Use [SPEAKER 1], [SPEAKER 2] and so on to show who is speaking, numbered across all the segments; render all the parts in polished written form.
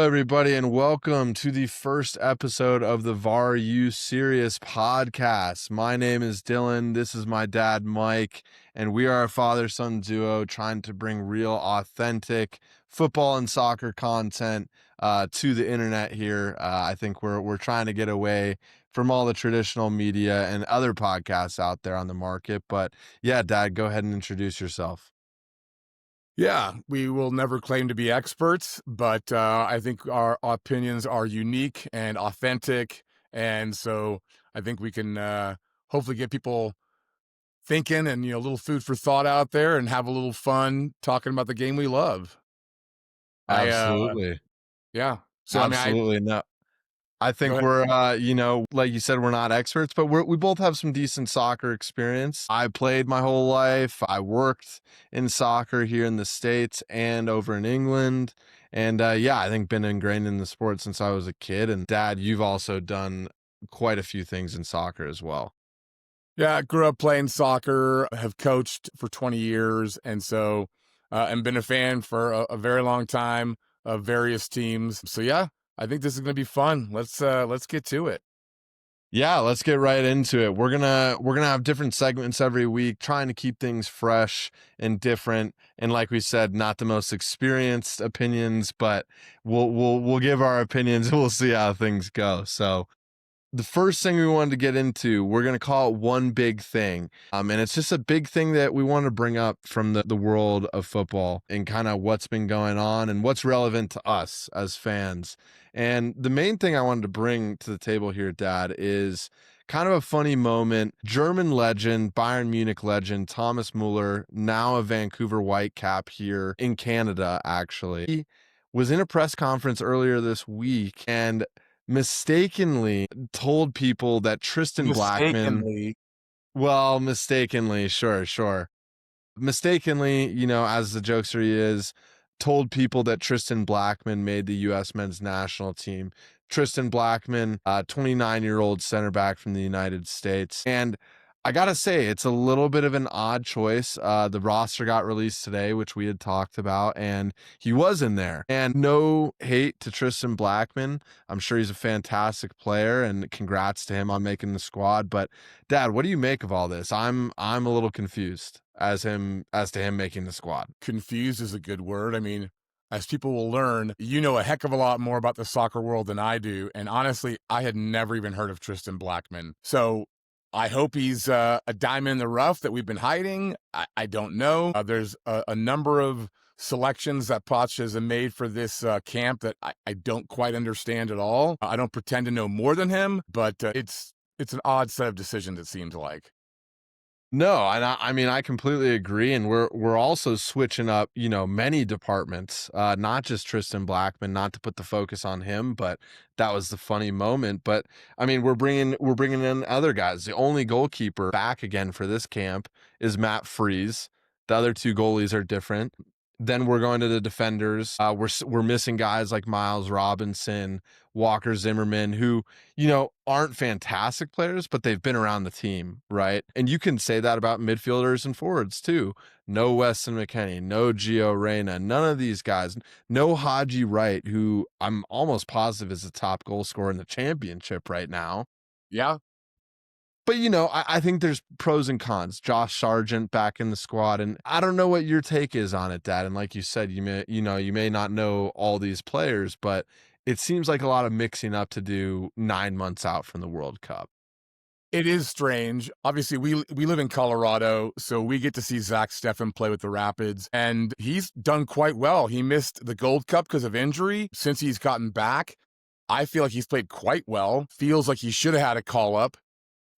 [SPEAKER 1] everybody, and welcome to the first episode of the VAR You Serious podcast. My name is Dylan. This is my dad, Mike, and we are a father-son duo trying to bring real, authentic football and soccer content to the internet here. I think we're trying to get away from all the traditional media and other podcasts out there on the market. But yeah, Dad, go ahead and introduce yourself.
[SPEAKER 2] Yeah, we will never claim to be experts, but I think our opinions are unique and authentic. And so I think we can hopefully get people thinking and, a little food for thought out there and have a little fun talking about the game we love. I,
[SPEAKER 1] Absolutely.
[SPEAKER 2] yeah. So,
[SPEAKER 1] Absolutely. No, I
[SPEAKER 2] go
[SPEAKER 1] think
[SPEAKER 2] ahead.
[SPEAKER 1] we're, like you said, we're not experts, but we both have some decent soccer experience. I played my whole life. I worked in soccer here in the States and over in England. And yeah, I think been ingrained in the sport since I was a kid. And Dad, you've also done quite a few things in soccer as well.
[SPEAKER 2] Yeah, I grew up playing soccer, have coached for 20 years, and so and been a fan for a very long time of various teams. So yeah, I think this is going to be fun. Let's get to it.
[SPEAKER 1] Yeah, let's get right into it. We're gonna have different segments every week, trying to keep things fresh and different. And like we said, not the most experienced opinions, but we'll give our opinions and we'll see how things go. So the first thing we wanted to get into, we're going to call it one big thing. And it's just a big thing that we want to bring up from the world of football and kind of what's been going on and what's relevant to us as fans. And the main thing I wanted to bring to the table here, Dad, is kind of a funny moment. German legend, Bayern Munich legend, Thomas Muller, now a Vancouver Whitecap here in Canada, actually. He was in a press conference earlier this week and mistakenly told people that Tristan Blackmon,
[SPEAKER 2] Mistakenly.
[SPEAKER 1] well, mistakenly, sure. Mistakenly, as the jokester he is, told people that Tristan Blackmon made the U.S. men's national team. Tristan Blackmon, 29-year-old center back from the United States. And I gotta say, it's a little bit of an odd choice. The roster got released today, which we had talked about, and he was in there. And no hate to Tristan Blackmon. I'm sure he's a fantastic player, and congrats to him on making the squad. But Dad, what do you make of all this? I'm a little confused as to him making the squad.
[SPEAKER 2] Confused is a good word. I mean, as people will learn, you know a heck of a lot more about the soccer world than I do. And honestly, I had never even heard of Tristan Blackmon. So I hope he's a diamond in the rough that we've been hiding. I don't know. There's a number of selections that Poch has made for this camp that I don't quite understand at all. I don't pretend to know more than him, but it's an odd set of decisions, it seems like.
[SPEAKER 1] No, and I mean I completely agree, and we're also switching up, many departments, not just Tristan Blackmon, not to put the focus on him, but that was the funny moment. But I mean, we're bringing in other guys. The only goalkeeper back again for this camp is Matt Freese. The other two goalies are different. Then we're going to the defenders. We're missing guys like Miles Robinson, Walker Zimmerman, who aren't fantastic players, but they've been around the team, right? And you can say that about midfielders and forwards too. No Weston McKennie, no Gio Reyna, none of these guys. No Haji Wright, who I'm almost positive is the top goal scorer in the championship right now.
[SPEAKER 2] Yeah.
[SPEAKER 1] But I think there's pros and cons. Josh Sargent back in the squad, and I don't know what your take is on it, Dad. And like you said, you may not know all these players, but it seems like a lot of mixing up to do 9 months out from the World Cup.
[SPEAKER 2] It is strange. Obviously, we live in Colorado, so we get to see Zach Steffen play with the Rapids, and he's done quite well. He missed the Gold Cup because of injury. Since he's gotten back, I feel like he's played quite well. Feels like he should have had a call up.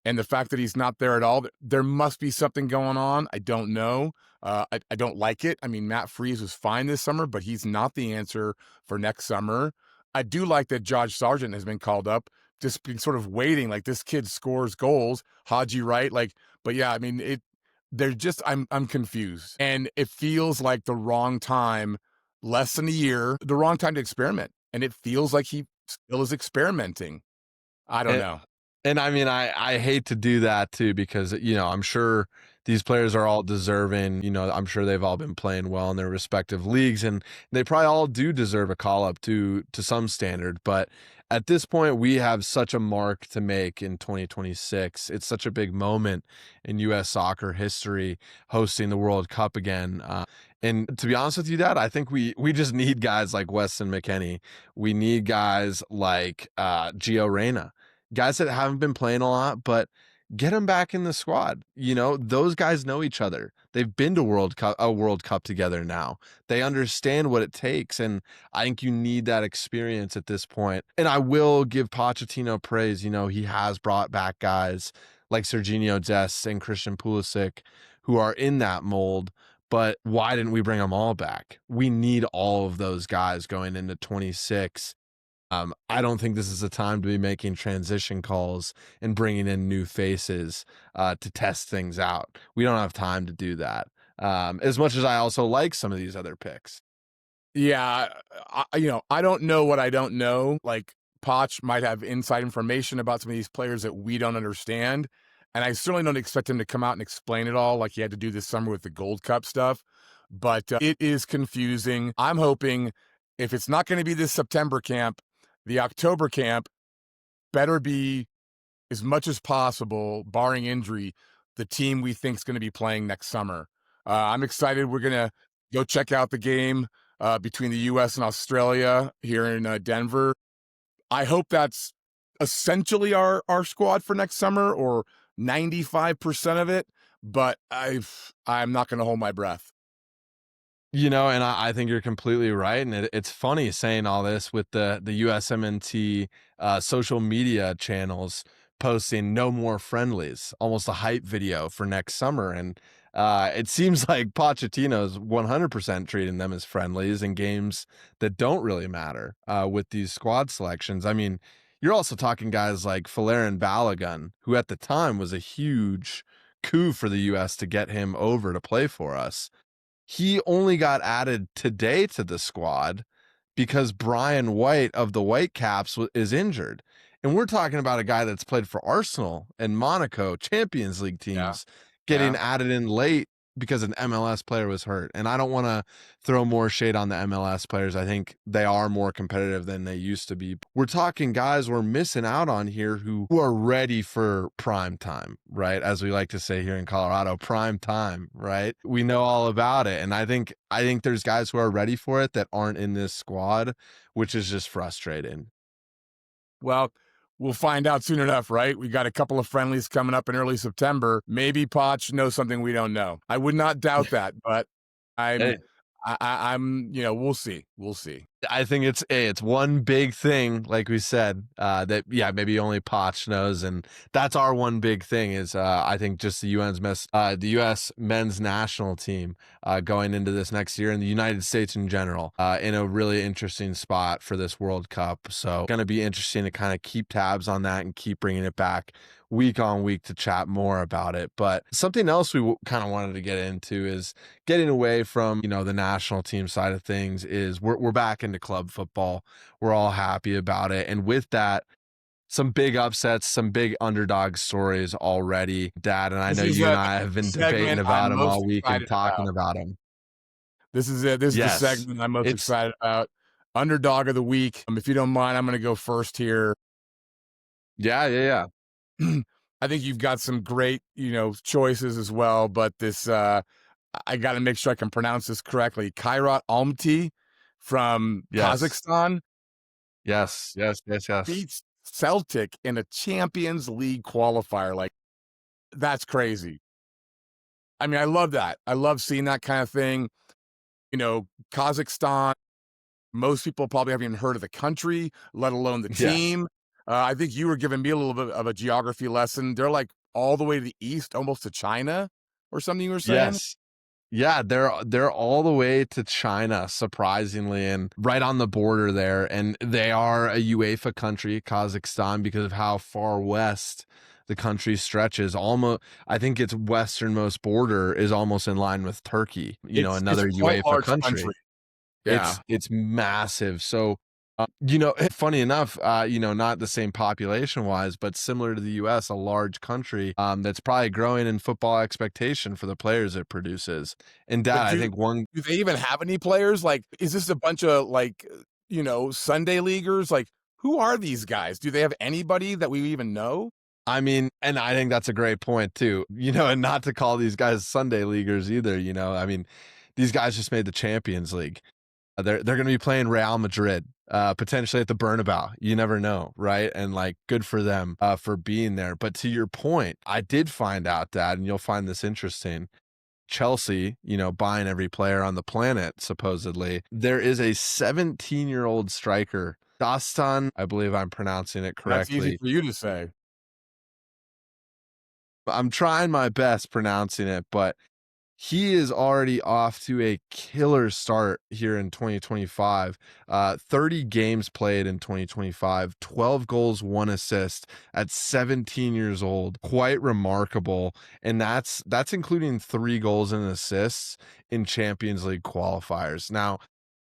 [SPEAKER 2] And the fact that he's not there at all, there must be something going on. I don't know. I don't like it. I mean, Matt Freese was fine this summer, but he's not the answer for next summer. I do like that Josh Sargent has been called up, just been sort of waiting, like this kid scores goals. Haji Wright, but yeah, I mean, I'm confused. And it feels like the wrong time, less than a year, the wrong time to experiment. And it feels like he still is experimenting. I don't know.
[SPEAKER 1] And I mean, I hate to do that too, because, I'm sure these players are all deserving. I'm sure they've all been playing well in their respective leagues, and they probably all do deserve a call up to some standard. But at this point, we have such a mark to make in 2026. It's such a big moment in U.S. soccer history, hosting the World Cup again. And to be honest with you, Dad, I think we just need guys like Weston McKennie. We need guys like Gio Reyna, guys that haven't been playing a lot, but get them back in the squad. Those guys know each other. They've been to a World Cup together now. They understand what it takes, and I think you need that experience at this point. And I will give Pochettino praise. He has brought back guys like Serginho Dest and Christian Pulisic who are in that mold. But why didn't we bring them all back? We need all of those guys going into 26. I don't think this is a time to be making transition calls and bringing in new faces to test things out. We don't have time to do that. As much as I also like some of these other picks.
[SPEAKER 2] Yeah, I don't know what I don't know. Like, Poch might have inside information about some of these players that we don't understand. And I certainly don't expect him to come out and explain it all like he had to do this summer with the Gold Cup stuff. But it is confusing. I'm hoping if it's not going to be this September camp, the October camp better be, as much as possible, barring injury, the team we think is going to be playing next summer. I'm excited. We're going to go check out the game between the U.S. and Australia here in Denver. I hope that's essentially our squad for next summer, or 95% of it, but I'm not going to hold my breath.
[SPEAKER 1] And I think you're completely right. And it's funny saying all this with the USMNT social media channels posting no more friendlies, almost a hype video for next summer. And it seems like Pochettino's 100% treating them as friendlies in games that don't really matter with these squad selections. I mean, you're also talking guys like Folarin Balogun, who at the time was a huge coup for the U.S. to get him over to play for us. He only got added today to the squad because Brian White of the Whitecaps is injured. And we're talking about a guy that's played for Arsenal and Monaco, Champions League teams, getting added in late because an MLS player was hurt. And I don't want to throw more shade on the MLS players. I think they are more competitive than they used to be. We're talking guys we're missing out on here who are ready for prime time, right? As we like to say here in Colorado, prime time, right? We know all about it. And I think there's guys who are ready for it that aren't in this squad, which is just frustrating.
[SPEAKER 2] Well, we'll find out soon enough, right? We got a couple of friendlies coming up in early September. Maybe Poch knows something we don't know. I would not doubt that, but I'm, we'll see. We'll see.
[SPEAKER 1] I think it's one big thing, like we said, that maybe only Poch knows, and that's our one big thing is I think just the U.S. men's national team going into this next year, and the United States in general in a really interesting spot for this World Cup. So going to be interesting to kind of keep tabs on that and keep bringing it back week on week to chat more about it. But something else we kind of wanted to get into is getting away from the national team side of things. Is we're back into club football. We're all happy about it, and with that, some big upsets, some big underdog stories already, Dad. And I know you and I have been debating about them all week and talking about them.
[SPEAKER 2] This is it. This is the segment I'm most excited about. Underdog of the week. If you don't mind, I'm going to go first here.
[SPEAKER 1] Yeah.
[SPEAKER 2] I think you've got some great, choices as well, but this, I got to make sure I can pronounce this correctly. Kairat Almaty from Kazakhstan.
[SPEAKER 1] Yes.
[SPEAKER 2] Beats Celtic in a Champions League qualifier. Like, that's crazy. I mean, I love that. I love seeing that kind of thing. Kazakhstan, most people probably haven't even heard of the country, let alone the team. I think you were giving me a little bit of a geography lesson. They're like all the way to the east, almost to China or something you were saying?
[SPEAKER 1] Yes. Yeah, they're all the way to China, surprisingly, and right on the border there. And they are a UEFA country, Kazakhstan, because of how far west the country stretches. Almost, I think its westernmost border is almost in line with Turkey. Another UEFA country.
[SPEAKER 2] Yeah,
[SPEAKER 1] it's massive. So Funny enough, not the same population wise, but similar to the US, a large country that's probably growing in football expectation for the players it produces. And
[SPEAKER 2] But
[SPEAKER 1] dad, I think one,
[SPEAKER 2] do they even have any players? Like, is this a bunch of like, Sunday leaguers? Like, who are these guys? Do they have anybody that we even know?
[SPEAKER 1] I mean, and I think that's a great point too, and not to call these guys Sunday leaguers either, I mean, these guys just made the Champions League. They're going to be playing Real Madrid, potentially at the Bernabeu. You never know, right? And like, good for them for being there. But to your point, I did find out that, and you'll find this interesting. Chelsea, buying every player on the planet, supposedly. There is a 17-year-old striker, Dastan, I believe I'm pronouncing it
[SPEAKER 2] That's easy
[SPEAKER 1] correctly.
[SPEAKER 2] for you to say.
[SPEAKER 1] I'm trying my best pronouncing it, but he is already off to a killer start here in 2025. 30 games played in 2025, 12 goals, 1 assist at 17 years old. Quite remarkable. And that's including 3 goals and assists in Champions League qualifiers. Now,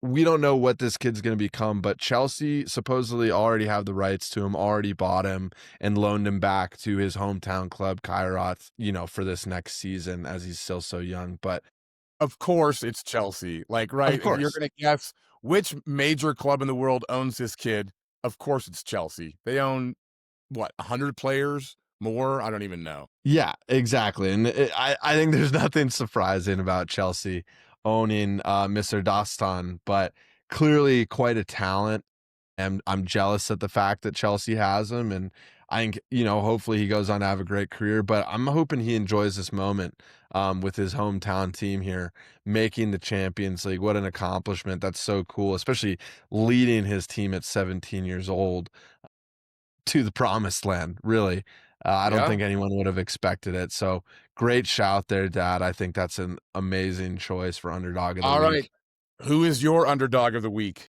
[SPEAKER 1] we don't know what this kid's going to become, but Chelsea supposedly already have the rights to him, already bought him and loaned him back to his hometown club, Kairat, for this next season as he's still so young. But
[SPEAKER 2] Of course, it's Chelsea. Like,
[SPEAKER 1] of
[SPEAKER 2] right? If you're
[SPEAKER 1] course,
[SPEAKER 2] gonna guess which major club in the world owns this kid, of course it's Chelsea. They own what, 100 players? More? I don't even know.
[SPEAKER 1] yeah, exactly. And I think there's nothing surprising about Chelsea owning Mr. Dastan, but clearly quite a talent. And I'm jealous at the fact that Chelsea has him. And I think, hopefully he goes on to have a great career. But I'm hoping he enjoys this moment with his hometown team here, making the Champions League. What an accomplishment. That's so cool, especially leading his team at 17 years old to the promised land, really. I don't
[SPEAKER 2] Yeah.
[SPEAKER 1] think anyone would have expected it. So great shout there, Dad. I think that's an amazing choice for underdog of the
[SPEAKER 2] All right.
[SPEAKER 1] week.
[SPEAKER 2] Who is your underdog of the week?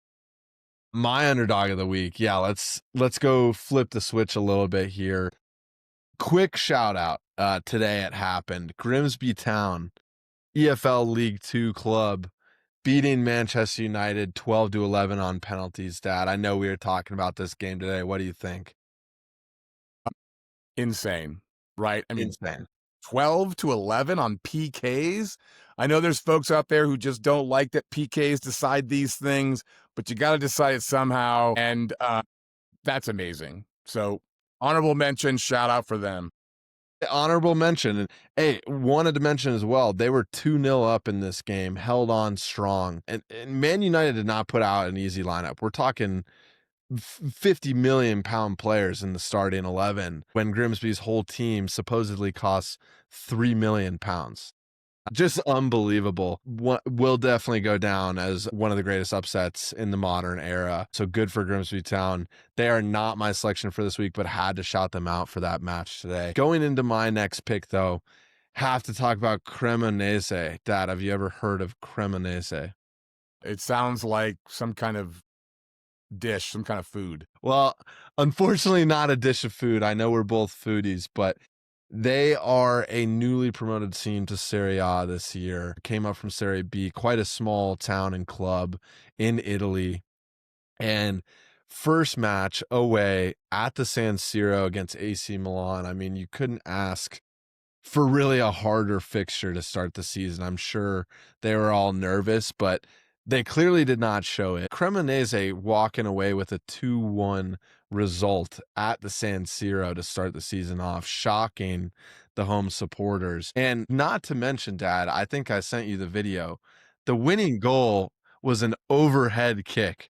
[SPEAKER 1] My underdog of the week. Yeah, let's go flip the switch a little bit here. Quick shout out. Today it happened. Grimsby Town, EFL League 2 club, beating Manchester United 12-11 on penalties, Dad. I know we were talking about this game today. What do you think?
[SPEAKER 2] Insane, right? I mean,
[SPEAKER 1] Insane.
[SPEAKER 2] 12-11 on PKs. I know there's folks out there who just don't like that PKs decide these things, but you got to decide it somehow. And that's amazing. So, honorable mention, shout out for them.
[SPEAKER 1] Honorable mention. And hey, wanted to mention as well, they were 2-0 up in this game, held on strong. And Man United did not put out an easy lineup. We're talking 50 million pound players in the starting 11 when Grimsby's whole team supposedly costs 3 million pounds. Just unbelievable. Will definitely go down as one of the greatest upsets in the modern era. So good for Grimsby Town. They are not my selection for this week, but had to shout them out for that match today. Going into my next pick, though, have to talk about Cremonese. Dad, have you ever heard of Cremonese?
[SPEAKER 2] It sounds like some kind of dish, some kind of food.
[SPEAKER 1] Well, unfortunately, not a dish of food. I know we're both foodies, but they are a newly promoted team to Serie A this year. Came up from Serie B, quite a small town and club in Italy. And first match away at the San Siro against AC Milan. I mean, you couldn't ask for really a harder fixture to start the season. I'm sure they were all nervous, but they clearly did not show it. Cremonese walking away with a 2-1 result at the San Siro to start the season off, shocking the home supporters. And not to mention, Dad, I think I sent you the video. The winning goal was an overhead kick.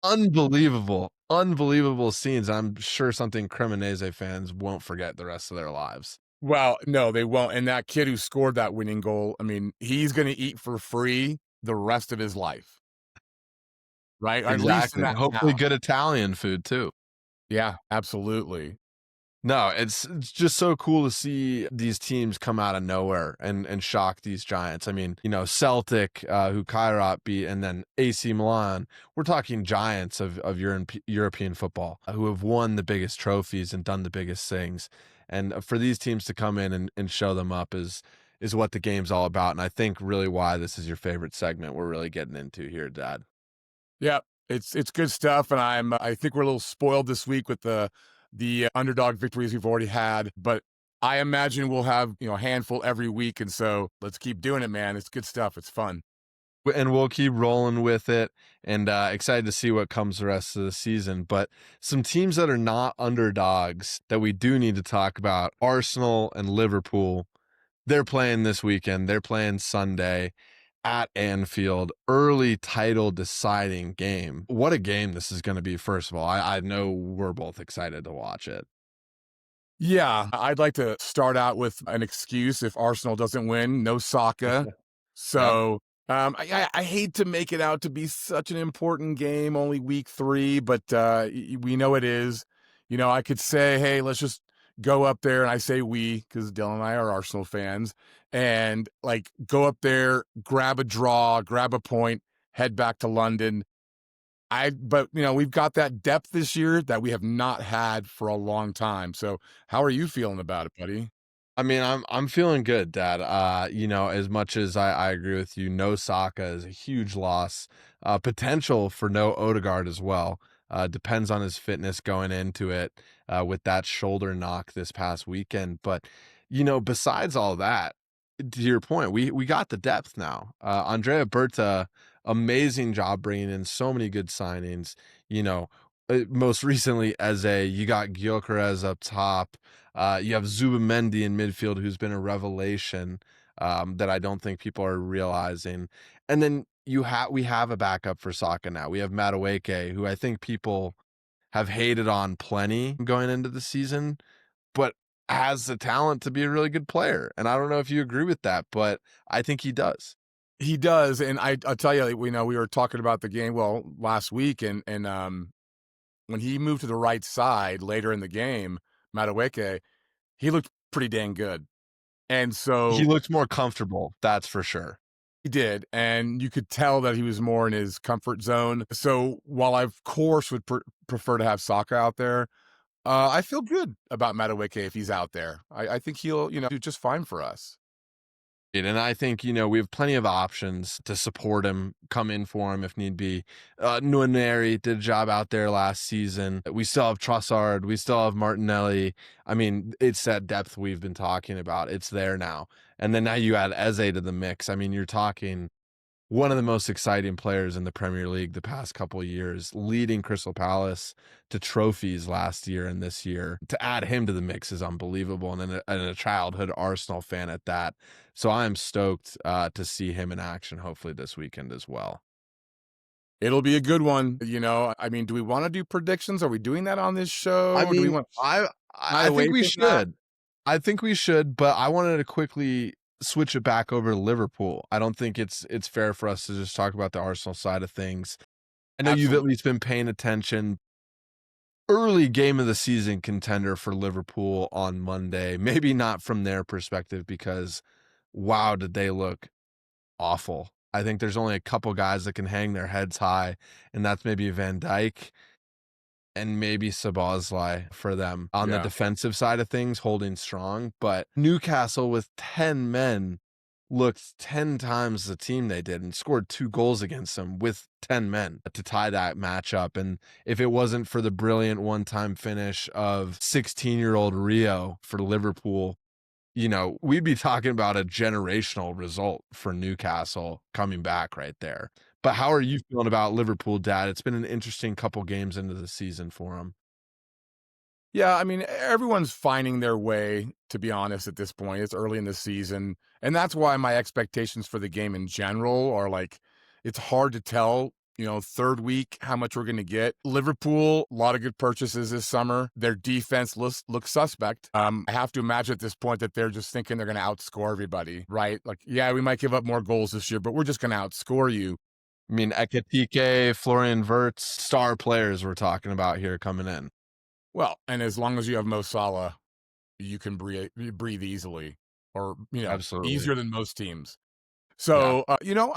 [SPEAKER 1] Unbelievable, unbelievable scenes. I'm sure something Cremonese fans won't forget the rest of their lives.
[SPEAKER 2] Well, no, they won't. And that kid who scored that winning goal, I mean, he's going to eat for free the rest of his life, right? Or at least in
[SPEAKER 1] Exactly.
[SPEAKER 2] that
[SPEAKER 1] Hopefully
[SPEAKER 2] town.
[SPEAKER 1] good Italian food too.
[SPEAKER 2] Yeah, absolutely.
[SPEAKER 1] No, it's just so cool to see these teams come out of nowhere and shock these giants. I mean, Celtic, who Kairat beat, and then AC Milan. We're talking giants of European football who have won the biggest trophies and done the biggest things. And for these teams to come in and show them up is what the game's all about. And I think really why this is your favorite segment we're really getting into here, Dad.
[SPEAKER 2] Yeah, It's good stuff, and I think we're a little spoiled this week with the underdog victories we've already had, but I imagine we'll have, a handful every week, and so let's keep doing it, man. It's good stuff. It's fun.
[SPEAKER 1] And we'll keep rolling with it, and excited to see what comes the rest of the season. But some teams that are not underdogs that we do need to talk about, Arsenal and Liverpool. They're playing this weekend. They're playing Sunday at Anfield. Early title deciding game. What a game this is going to be, first of all. I know we're both excited to watch it.
[SPEAKER 2] Yeah, I'd like to start out with an excuse if Arsenal doesn't win, no Saka.
[SPEAKER 1] Yep.
[SPEAKER 2] So, I hate to make it out to be such an important game, only week 3, but, we know it is. I could say, "Hey, let's just go up there," and I say "we" because Dylan and I are Arsenal fans, and, like, go up there, grab a draw, grab a point, head back to London. But, we've got that depth this year that we have not had for a long time. So how are you feeling about it, buddy?
[SPEAKER 1] I mean, I'm feeling good, Dad. As much as I agree with you, no Saka is a huge loss. Potential for no Odegaard as well. Depends on his fitness going into it with that shoulder knock this past weekend. But besides all that, to your point, we got the depth now. Andrea Berta, amazing job bringing in so many good signings. Most recently as you got Gyökeres up top. You have Zubamendi in midfield, who's been a revelation that I don't think people are realizing. And then we have a backup for Saka now. We have Madueke, who I think people have hated on plenty going into the season, but has the talent to be a really good player. And I don't know if you agree with that, but I think he does.
[SPEAKER 2] He does, and I'll tell you, we were talking about the game, well, last week, and when he moved to the right side later in the game, Madueke, he looked pretty dang good. And
[SPEAKER 1] He
[SPEAKER 2] so
[SPEAKER 1] looks more comfortable, that's for sure.
[SPEAKER 2] he did, and you could tell that he was more in his comfort zone. So while I, of course, would prefer to have Saka out there, I feel good about Madueke if he's out there. I think he'll, do just fine for us.
[SPEAKER 1] And I think, we have plenty of options to support him, come in for him if need be. Nwaneri did a job out there last season. We still have Trossard. We still have Martinelli. I mean, it's that depth we've been talking about. It's there now. And then now you add Eze to the mix. I mean, you're talking one of the most exciting players in the Premier League the past couple of years, leading Crystal Palace to trophies last year and this year. To add him to the mix is unbelievable, and a childhood Arsenal fan at that. So I am stoked to see him in action, hopefully this weekend as well.
[SPEAKER 2] It'll be a good one. I mean, do we want to do predictions? Are we doing that on this
[SPEAKER 1] I
[SPEAKER 2] show? Do we
[SPEAKER 1] mean,
[SPEAKER 2] want
[SPEAKER 1] I
[SPEAKER 2] to shy
[SPEAKER 1] I think
[SPEAKER 2] away
[SPEAKER 1] we
[SPEAKER 2] from that?
[SPEAKER 1] should. I think we should, but I wanted to quickly switch it back over to Liverpool. I don't think it's fair for us to just talk about the Arsenal side of things. I know you've at
[SPEAKER 2] Absolutely.
[SPEAKER 1] least been paying attention. Early game of the season contender for Liverpool on Monday. Maybe not from their perspective because, wow, did they look awful. I think there's only a couple guys that can hang their heads high, and that's maybe Van Dijk and maybe Szoboszlai for them on the
[SPEAKER 2] Yeah.
[SPEAKER 1] defensive side of things, holding strong. But Newcastle with 10 men looked 10 times the team they did and scored 2 goals against them with 10 men to tie that matchup. And if it wasn't for the brilliant one-time finish of 16-year-old Rio for Liverpool, we'd be talking about a generational result for Newcastle coming back right there. But how are you feeling about Liverpool, Dad? It's been an interesting couple games into the season for them.
[SPEAKER 2] Yeah, I mean, everyone's finding their way, to be honest, at this point. It's early in the season. And that's why my expectations for the game in general are like, it's hard to tell, third week how much we're going to get. Liverpool, a lot of good purchases this summer. Their defense looks suspect. I have to imagine at this point that they're just thinking they're going to outscore everybody, right? Like, yeah, we might give up more goals this year, but we're just going to outscore you.
[SPEAKER 1] I mean, Ekitike, Florian Wirtz, star players we're talking about here coming in.
[SPEAKER 2] Well, and as long as you have Mo Salah, you can breathe easily, or
[SPEAKER 1] Absolutely.
[SPEAKER 2] easier than most teams.
[SPEAKER 1] Yeah.
[SPEAKER 2] So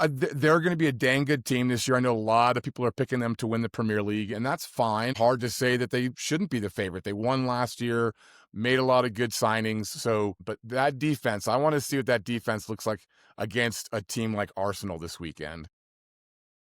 [SPEAKER 2] they're going to be a dang good team this year. I know a lot of people are picking them to win the Premier League, and that's fine. Hard to say that they shouldn't be the favorite. They won last year, made a lot of good signings. So, but that defense, I want to see what that defense looks like against a team like Arsenal this weekend.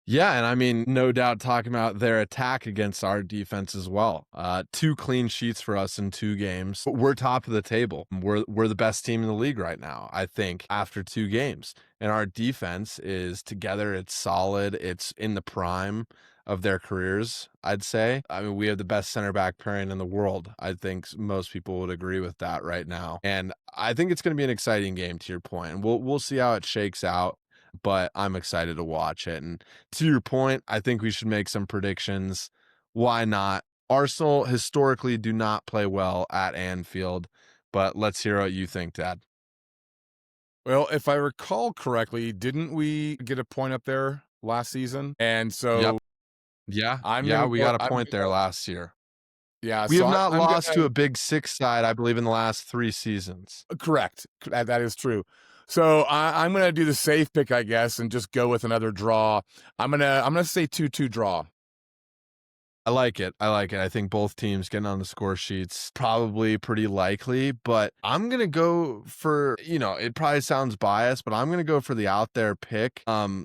[SPEAKER 1] Yeah, and I mean, no doubt talking about their attack against our defense as well. 2 clean sheets for us in 2 games. We're top of the table. We're the best team in the league right now, I think, after 2 games. And our defense is together, it's solid, it's in the prime of their careers, I'd say. I mean, we have the best center back pairing in the world. I think most people would agree with that right now. And I think it's going to be an exciting game, to your point. And we'll see how it shakes out, but I'm excited to watch it. And to your point, I think we should make some predictions. Why not? Arsenal historically do not play well at Anfield, but let's hear what you think, Dad.
[SPEAKER 2] Well, if I recall correctly, didn't we get a point up there last season? And
[SPEAKER 1] Yep.
[SPEAKER 2] so
[SPEAKER 1] Yeah.
[SPEAKER 2] I'm
[SPEAKER 1] Yeah.
[SPEAKER 2] gonna
[SPEAKER 1] We
[SPEAKER 2] go.
[SPEAKER 1] got a
[SPEAKER 2] I'm
[SPEAKER 1] point there
[SPEAKER 2] gonna.
[SPEAKER 1] last year.
[SPEAKER 2] Yeah.
[SPEAKER 1] We
[SPEAKER 2] So
[SPEAKER 1] have not
[SPEAKER 2] I'm
[SPEAKER 1] lost
[SPEAKER 2] gonna.
[SPEAKER 1] to a big 6 side, I believe, in the last 3 seasons.
[SPEAKER 2] Correct. That is true. So I'm gonna do the safe pick, I guess, and just go with another draw. I'm gonna say 2-2 draw.
[SPEAKER 1] I like it. I like it. I think both teams getting on the score sheets probably pretty likely, but I'm going to go for, it probably sounds biased, but I'm going to go for the out there pick. I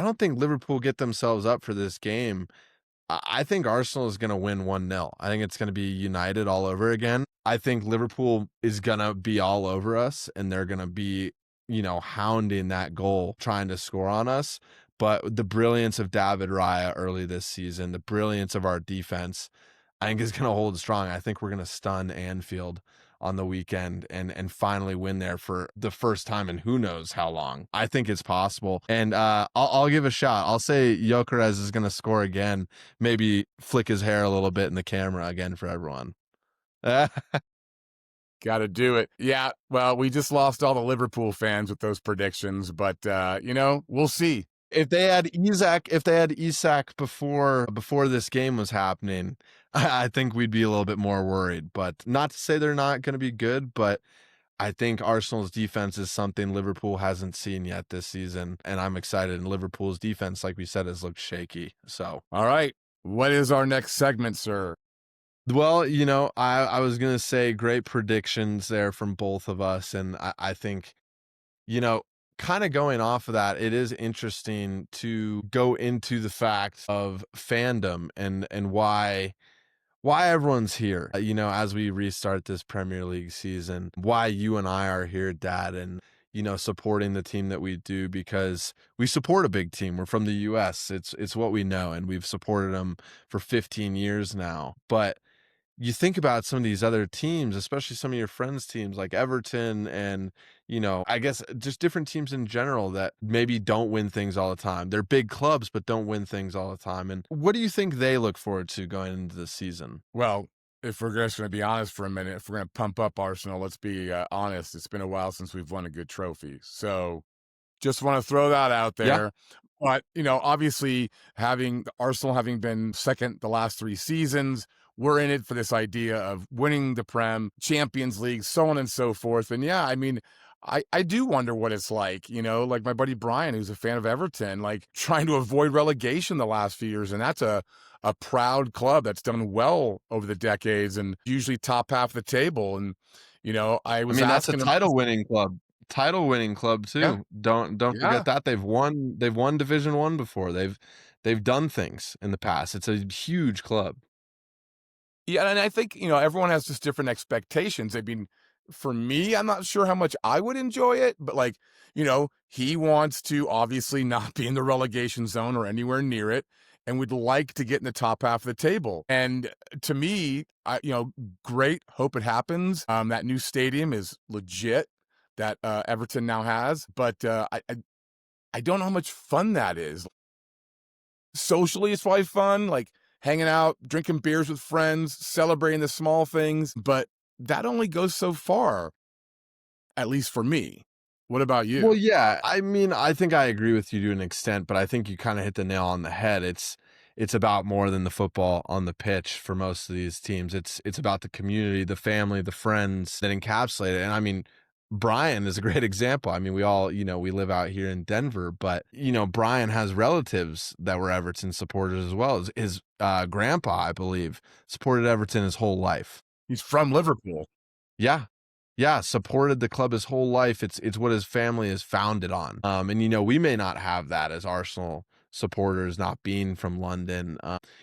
[SPEAKER 1] don't think Liverpool get themselves up for this game. I think Arsenal is going to win 1-0. I think it's going to be United all over again. I think Liverpool is going to be all over us and they're going to be, hounding that goal, trying to score on us. But the brilliance of David Raya early this season, the brilliance of our defense, I think is going to hold strong. I think we're going to stun Anfield on the weekend and finally win there for the first time in who knows how long. I think it's possible. And I'll give a shot. I'll say Gyökeres is going to score again, maybe flick his hair a little bit in the camera again for everyone.
[SPEAKER 2] Got to do it. Yeah. Well, we just lost all the Liverpool fans with those predictions, but we'll see.
[SPEAKER 1] If they had Isak before this game was happening, I think we'd be a little bit more worried. But not to say they're not going to be good, but I think Arsenal's defense is something Liverpool hasn't seen yet this season, and I'm excited. And Liverpool's defense, like we said, has looked shaky. So,
[SPEAKER 2] All right. What is our next segment, sir?
[SPEAKER 1] well, I was gonna say great predictions there from both of us, and I think, you know, kind of going off of that, it is interesting to go into the fact of fandom and why everyone's here, as we restart this Premier League season, why you and I are here, Dad, and, supporting the team that we do because we support a big team. We're from the US. It's what we know, and we've supported them for 15 years now. But you think about some of these other teams, especially some of your friends' teams like Everton and, I guess just different teams in general that maybe don't win things all the time. They're big clubs, but don't win things all the time. And what do you think they look forward to going into the season?
[SPEAKER 2] Well, if we're just going to be honest for a minute, if we're going to pump up Arsenal, let's be honest. It's been a while since we've won a good trophy. So just want to throw that out
[SPEAKER 1] Yeah.
[SPEAKER 2] there. But, obviously having Arsenal having been second the last 3 seasons, we're in it for this idea of winning the Prem, Champions League, so on and so forth. And yeah, I mean, I do wonder what it's like, like my buddy Brian, who's a fan of Everton, like trying to avoid relegation the last few years. And that's a proud club that's done well over the decades and usually top half of the table. And, I
[SPEAKER 1] I
[SPEAKER 2] was
[SPEAKER 1] mean, that's a
[SPEAKER 2] asking him,
[SPEAKER 1] title-winning club. Title-winning club
[SPEAKER 2] yeah,
[SPEAKER 1] too. Don't
[SPEAKER 2] yeah.
[SPEAKER 1] forget that. They've won Division 1 before. They've done things in the past. It's a huge club.
[SPEAKER 2] Yeah, and I think, everyone has just different expectations. I mean, for me, I'm not sure how much I would enjoy it, but like, he wants to obviously not be in the relegation zone or anywhere near it and would like to get in the top half of the table. And to me, great, hope it happens. That new stadium is legit that Everton now has, but I don't know how much fun that is. Socially, it's probably fun, like hanging out, drinking beers with friends, celebrating the small things, but that only goes so far, at least for me. What about
[SPEAKER 1] Well,
[SPEAKER 2] you?
[SPEAKER 1] yeah. I mean, I think I agree with you to an extent, but I think you kind of hit the nail on the head. It's about more than the football on the pitch for most of these teams. It's about the community, the family, the friends that encapsulate it. And I mean, Brian is a great example. I mean, we all, we live out here in Denver, but Brian has relatives that were Everton supporters as well. His grandpa, I believe, supported Everton his whole life.
[SPEAKER 2] He's from Liverpool.
[SPEAKER 1] Yeah. Yeah, supported the club his whole life. It's what his family is founded on. And we may not have that as Arsenal supporters not being from London.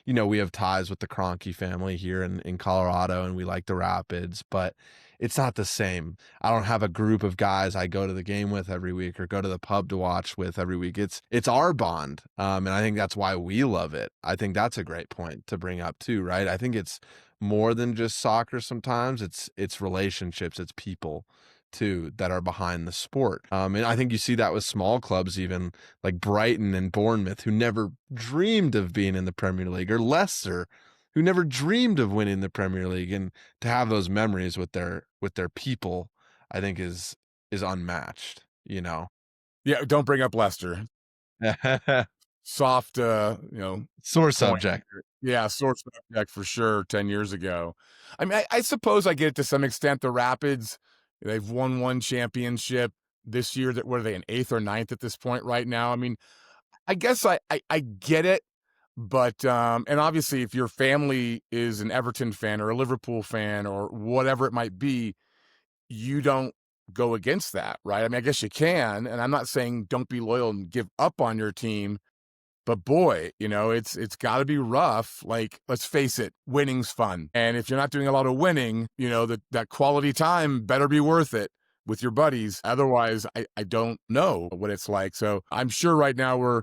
[SPEAKER 1] We have ties with the Kroenke family here in Colorado, and we like the Rapids, but it's not the same. I don't have a group of guys I go to the game with every week or go to the pub to watch with every week. It's our bond, and I think that's why we love it. I think that's a great point to bring up too, right? I think it's more than just soccer. Sometimes it's relationships, it's people too that are behind the sport. And I think you see that with small clubs, even like Brighton and Bournemouth, who never dreamed of being in the Premier League, or Leicester, who never dreamed of winning the Premier League. And to have those memories with their people, I think is unmatched,
[SPEAKER 2] Yeah, don't bring up Leicester. Soft,
[SPEAKER 1] Sore
[SPEAKER 2] point.
[SPEAKER 1] subject.
[SPEAKER 2] Yeah, sore subject for sure 10 years ago. I mean, I suppose I get it to some extent. The Rapids, they've won one championship this year. That what are they, in 8th or ninth at this point right now? I mean, I guess I get it, but and obviously if your family is an Everton fan or a Liverpool fan or whatever it might be, you don't go against that, right? I mean, I guess you can, and I'm not saying don't be loyal and give up on your team, but boy, it's got to be rough. Like, let's face it, winning's fun. And if you're not doing a lot of winning, that quality time better be worth it with your buddies. Otherwise, I don't know what it's like. So I'm sure right now we're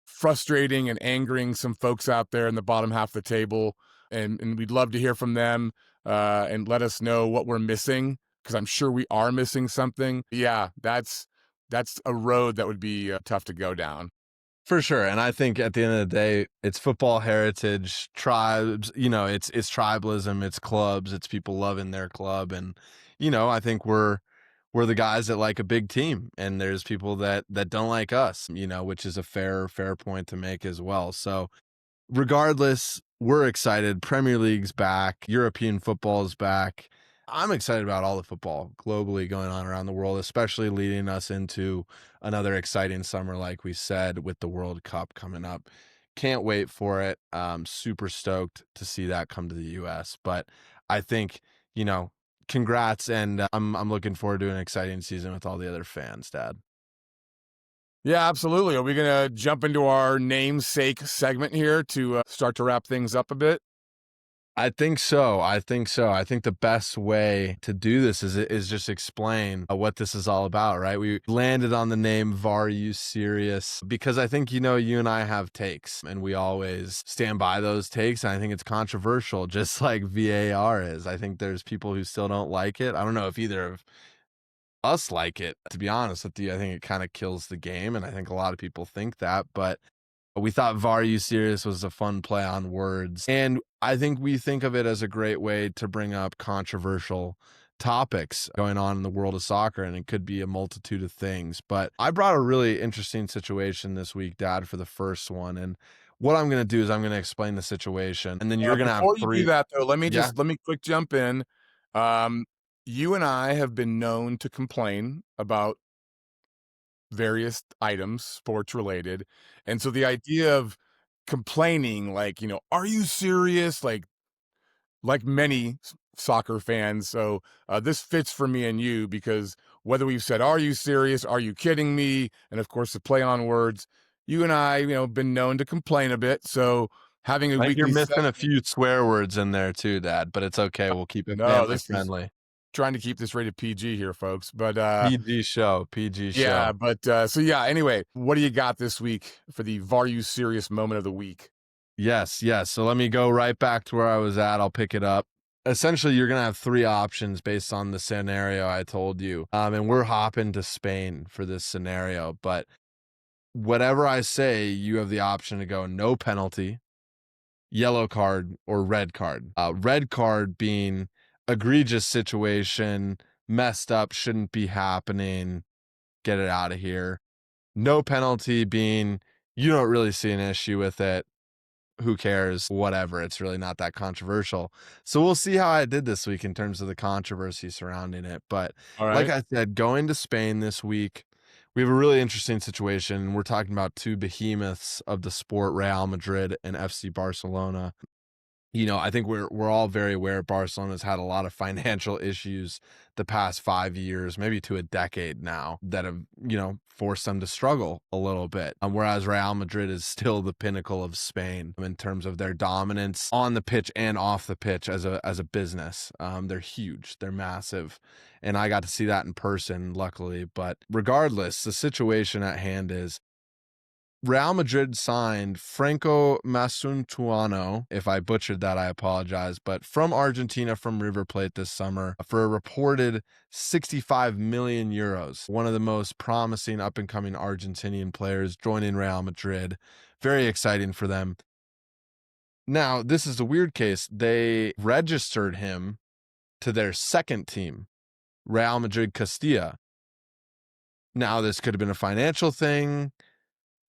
[SPEAKER 2] frustrating and angering some folks out there in the bottom half of the table. And we'd love to hear from them and let us know what we're missing, because I'm sure we are missing something. Yeah, that's a road that would be tough to go down.
[SPEAKER 1] For sure. And I think at the end of the day, it's football heritage, tribes, it's tribalism, it's clubs, it's people loving their club. And, I think we're the guys that like a big team, and there's people that don't like us, which is a fair point to make as well. So regardless, we're excited. Premier League's back, European football is back. I'm excited about all the football globally going on around the world, especially leading us into another exciting summer, like we said, with the World Cup coming up. Can't wait for it. Super stoked to see that come to the US. But I think, congrats, and I'm looking forward to an exciting season with all the other fans, Dad.
[SPEAKER 2] Yeah, absolutely. Are we going to jump into our namesake segment here to start to wrap things up a bit?
[SPEAKER 1] I think so. I think the best way to do this is just explain what this is all about, right? We landed on the name VAR You Serious because I think, you and I have takes, and we always stand by those takes. And I think it's controversial, just like VAR is. I think there's people who still don't like it. I don't know if either of us like it, to be honest with you. I think it kind of kills the game, and I think a lot of people think that, but we thought VAR You Serious was a fun play on words. And I think we think of it as a great way to bring up controversial topics going on in the world of soccer, and it could be a multitude of things. But I brought a really interesting situation this week, Dad, for the first one. And what I'm going to do is I'm going to explain the situation, and then you're going to have
[SPEAKER 2] Before you
[SPEAKER 1] three.
[SPEAKER 2] do that, though, let
[SPEAKER 1] Yeah.
[SPEAKER 2] me quick jump in. You and I have been known to complain about various items, sports related. And so the idea of complaining, like, are you serious? Like many soccer fans. So this fits for me and you, because whether we've said, are you serious? Are you kidding me? And of course, the play on words, you and I, been known to complain a bit. So having a
[SPEAKER 1] I think you're
[SPEAKER 2] weekly
[SPEAKER 1] missing a
[SPEAKER 2] segment.
[SPEAKER 1] few swear words in there too, Dad, but it's okay. We'll keep it
[SPEAKER 2] No,
[SPEAKER 1] family
[SPEAKER 2] this is
[SPEAKER 1] friendly.
[SPEAKER 2] trying to keep this rated PG here, folks. But
[SPEAKER 1] PG
[SPEAKER 2] yeah,
[SPEAKER 1] show.
[SPEAKER 2] but so yeah, anyway, what do you got this week for the VAR You Serious Moment of the week?
[SPEAKER 1] Yes. So let me go right back to where I was at. I'll pick it up. Essentially, you're going to have three options based on the scenario I told you. And we're hopping to Spain for this scenario. But whatever I say, you have the option to go no penalty, yellow card, or red card. Red card being egregious situation, messed up, shouldn't be happening, get it out of here. No penalty being you don't really see an issue with it. Who cares? Whatever. It's really not that controversial. So we'll see how I did this week in terms of the controversy surrounding it. But
[SPEAKER 2] All
[SPEAKER 1] like
[SPEAKER 2] right.
[SPEAKER 1] I said, going to Spain this week, we have a really interesting situation. We're talking about two behemoths of the sport, Real Madrid and FC Barcelona. I think we're all very aware Barcelona's had a lot of financial issues the past 5 years, maybe to a decade now, that have, forced them to struggle a little bit. Whereas Real Madrid is still the pinnacle of Spain in terms of their dominance on the pitch and off the pitch as a business. They're huge, they're massive. And I got to see that in person, luckily. But regardless, the situation at hand is Real Madrid signed Franco Masuntuano. If I butchered that, I apologize. But from Argentina, from River Plate this summer, for a reported 65 million euros. One of the most promising up-and-coming Argentinian players joining Real Madrid. Very exciting for them. Now, this is a weird case. They registered him to their second team, Real Madrid Castilla. Now, this could have been a financial thing,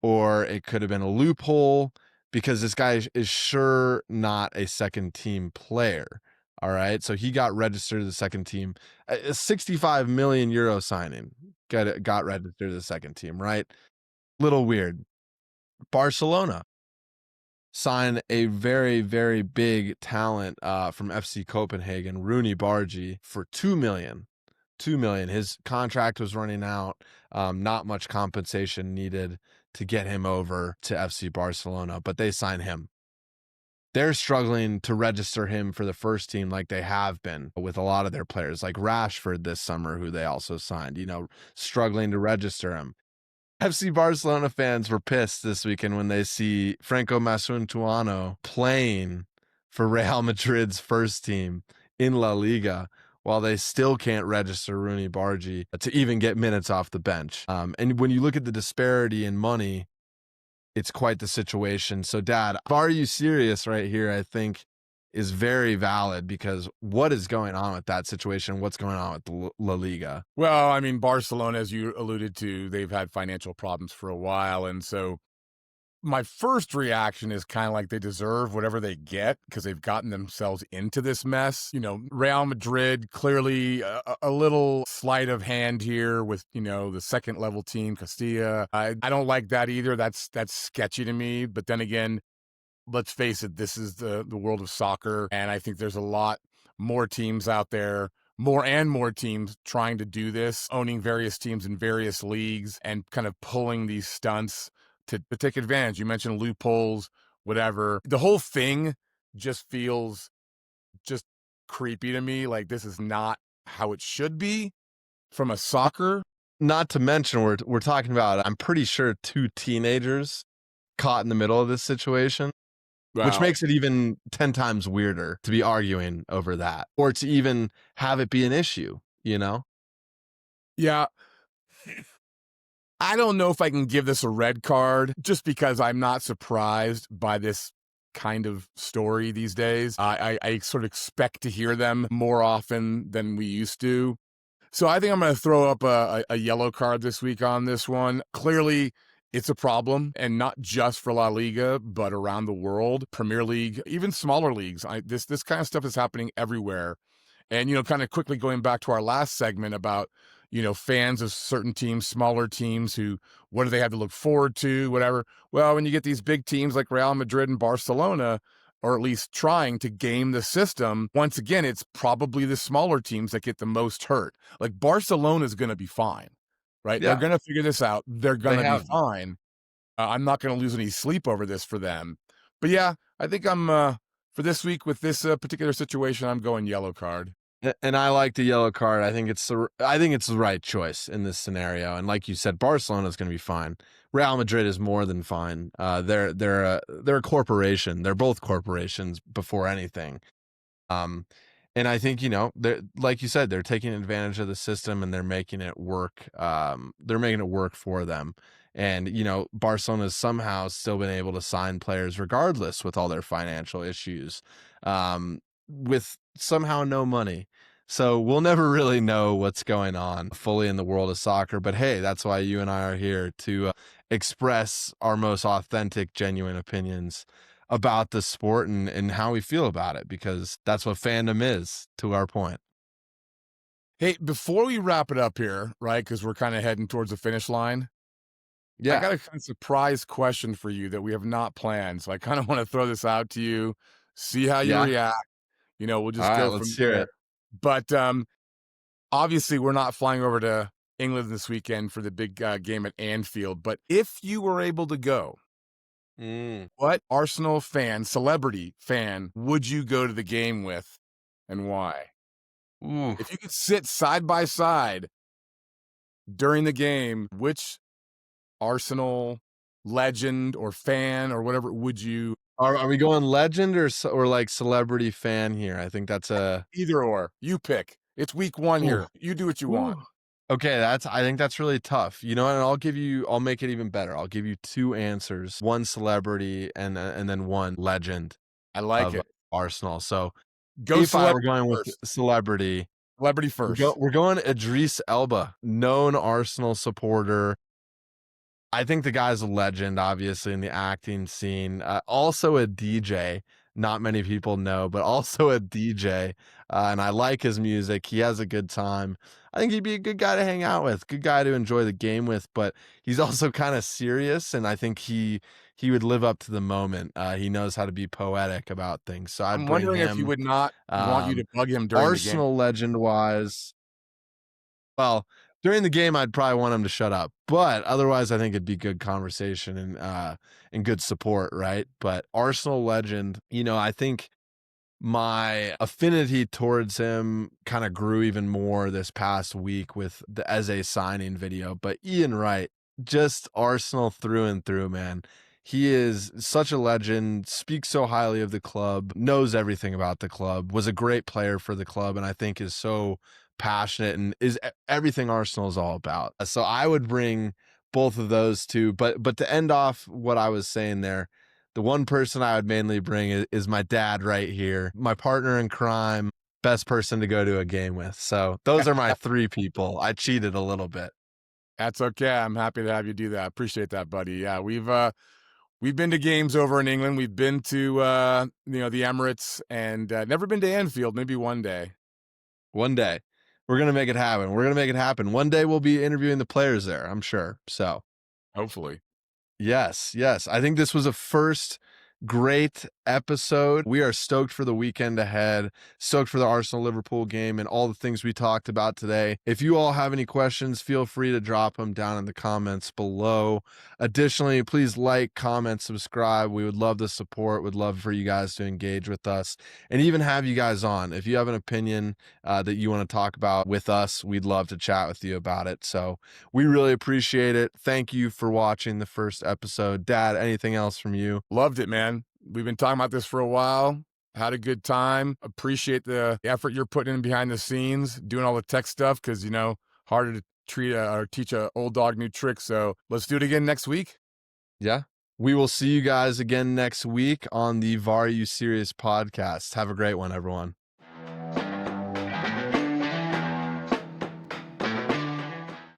[SPEAKER 1] or it could have been a loophole, because this guy is sure not a second team player. All right. So he got registered to the second team. A 65 million euro signing got registered to the second team, right? Little weird. Barcelona signed a very, very big talent from FC Copenhagen, Rooney Bargi, for 2 million. 2 million. His contract was running out. Not much compensation needed to get him over to FC Barcelona, but they signed him. They're struggling to register him for the first team like they have been with a lot of their players, like Rashford this summer, who they also signed, struggling to register him. FC Barcelona fans were pissed this weekend when they see Franco Masuntuano playing for Real Madrid's first team in La Liga, while they still can't register Rooney Bargi to even get minutes off the bench. And when you look at the disparity in money, it's quite the situation. So, Dad, Are You Serious right here, I think, is very valid, because what is going on with that situation? What's going on with the La Liga?
[SPEAKER 2] Well, I mean, Barcelona, as you alluded to, they've had financial problems for a while. And so my first reaction is kind of like they deserve whatever they get because they've gotten themselves into this mess. Real Madrid, clearly a little sleight of hand here with, the second level team, Castilla. I don't like that either. That's sketchy to me. But then again, let's face it, this is the world of soccer. And I think there's a lot more teams out there, more and more teams trying to do this, owning various teams in various leagues and kind of pulling these stunts to take advantage. You mentioned loopholes, whatever. The whole thing just feels just creepy to me. Like, this is not how it should be from a soccer.
[SPEAKER 1] Not to mention, we're talking about, I'm pretty sure, two teenagers caught in the middle of this situation.
[SPEAKER 2] Wow.
[SPEAKER 1] Which makes it even 10 times weirder to be arguing over that, or to even have it be an issue,
[SPEAKER 2] Yeah. I don't know if I can give this a red card, just because I'm not surprised by this kind of story these days. I sort of expect to hear them more often than we used to. So I think I'm going to throw up a yellow card this week on this one. Clearly, it's a problem, and not just for La Liga, but around the world. Premier League, even smaller leagues. This kind of stuff is happening everywhere. And, kind of quickly going back to our last segment about, fans of certain teams, smaller teams, who, what do they have to look forward to, whatever. Well, when you get these big teams like Real Madrid and Barcelona, or at least trying to game the system, once again, it's probably the smaller teams that get the most hurt. Like, Barcelona is going to be fine, right?
[SPEAKER 1] Yeah.
[SPEAKER 2] They're going to figure this out. They're going to be
[SPEAKER 1] Been.
[SPEAKER 2] fine. I'm not going to lose any sleep over this for them. But yeah, I think I'm, for this week with this particular situation, I'm going yellow card.
[SPEAKER 1] And I like the yellow card. I think it's the right choice in this scenario. And like you said, Barcelona is going to be fine. Real Madrid is more than fine. They're a corporation. They're both corporations before anything. And I think, they're, like you said, they're taking advantage of the system and they're making it work. They're making it work for them. And, Barcelona's somehow still been able to sign players regardless with all their financial issues, with somehow no money. So we'll never really know what's going on fully in the world of soccer. But hey, that's why you and I are here to express our most authentic, genuine opinions about the sport and how we feel about it, because that's what fandom is, to our point.
[SPEAKER 2] Hey, before we wrap it up here, right, because we're kind of heading towards the finish line, I
[SPEAKER 1] Yeah.
[SPEAKER 2] got a kind of surprise question for you that we have not planned. So I kind of want to throw this out to you, see how you
[SPEAKER 1] Yeah.
[SPEAKER 2] react. We'll
[SPEAKER 1] All
[SPEAKER 2] just
[SPEAKER 1] right,
[SPEAKER 2] go
[SPEAKER 1] let's
[SPEAKER 2] from
[SPEAKER 1] hear
[SPEAKER 2] there.
[SPEAKER 1] it.
[SPEAKER 2] But obviously, we're not flying over to England this weekend for the big game at Anfield. But if you were able to go,
[SPEAKER 1] Mm.
[SPEAKER 2] what Arsenal fan, celebrity fan, would you go to the game with, and why?
[SPEAKER 1] Ooh.
[SPEAKER 2] If you could sit side by side during the game, which Arsenal legend or fan or whatever would you?
[SPEAKER 1] Are we going legend or like celebrity fan here? I think that's a
[SPEAKER 2] Either or, you pick. It's week 1
[SPEAKER 1] ooh.
[SPEAKER 2] here. You do what you want.
[SPEAKER 1] Ooh. Okay, I think that's really tough. You know what? And I'll make it even better. I'll give you two answers, one celebrity and then one legend
[SPEAKER 2] I like
[SPEAKER 1] of
[SPEAKER 2] it.
[SPEAKER 1] Arsenal. So
[SPEAKER 2] Go
[SPEAKER 1] if I were
[SPEAKER 2] celebrity
[SPEAKER 1] going with
[SPEAKER 2] first.
[SPEAKER 1] celebrity,
[SPEAKER 2] Celebrity first.
[SPEAKER 1] we're going Idris Elba, known Arsenal supporter. I think the guy's a legend, obviously, in the acting scene. Also a DJ. Not many people know, but also a DJ. And I like his music. He has a good time. I think he'd be a good guy to hang out with, good guy to enjoy the game with. But he's also kind of serious, and I think he would live up to the moment. He knows how to be poetic about things, so I'd
[SPEAKER 2] I'm
[SPEAKER 1] bring
[SPEAKER 2] wondering if he
[SPEAKER 1] him.
[SPEAKER 2] would not want you to
[SPEAKER 1] Um,
[SPEAKER 2] bug him during the game.
[SPEAKER 1] Arsenal legend wise. Well, during the game, I'd probably want him to shut up, but otherwise, I think it'd be good conversation and good support, right? But Arsenal legend, I think my affinity towards him kind of grew even more this past week with the Eze signing video. But Ian Wright, just Arsenal through and through, man. He is such a legend, speaks so highly of the club, knows everything about the club, was a great player for the club, and I think is so passionate and is everything Arsenal is all about. So I would bring both of those two, but to end off what I was saying there, the one person I would mainly bring is my dad right here, my partner in crime, best person to go to a game with. So those are my three people. I cheated a little bit.
[SPEAKER 2] That's okay. I'm happy to have you do that. Appreciate that, buddy. Yeah, we've been to games over in England. We've been to the Emirates and never been to Anfield. Maybe one day.
[SPEAKER 1] One day we're going to make it happen. We're going to make it happen. One day we'll be interviewing the players there, I'm sure. So
[SPEAKER 2] Hopefully.
[SPEAKER 1] yes, yes. I think this was a first great episode. We are stoked for the weekend ahead, stoked for the Arsenal Liverpool game and all the things we talked about today. If you all have any questions, feel free to drop them down in the comments below. Additionally, please like, comment, subscribe. We would love the support. Would love for you guys to engage with us and even have you guys on. If you have an opinion that you want to talk about with us, we'd love to chat with you about it. So we really appreciate it. Thank you for watching the first episode. Dad, anything else from you?
[SPEAKER 2] Loved it, man. We've been talking about this for a while. Had a good time. Appreciate the effort you're putting in behind the scenes, doing all the tech stuff because, harder to teach a old dog new tricks. So let's do it again next week.
[SPEAKER 1] Yeah. We will see you guys again next week on the VAR You Serious podcast. Have a great one, everyone.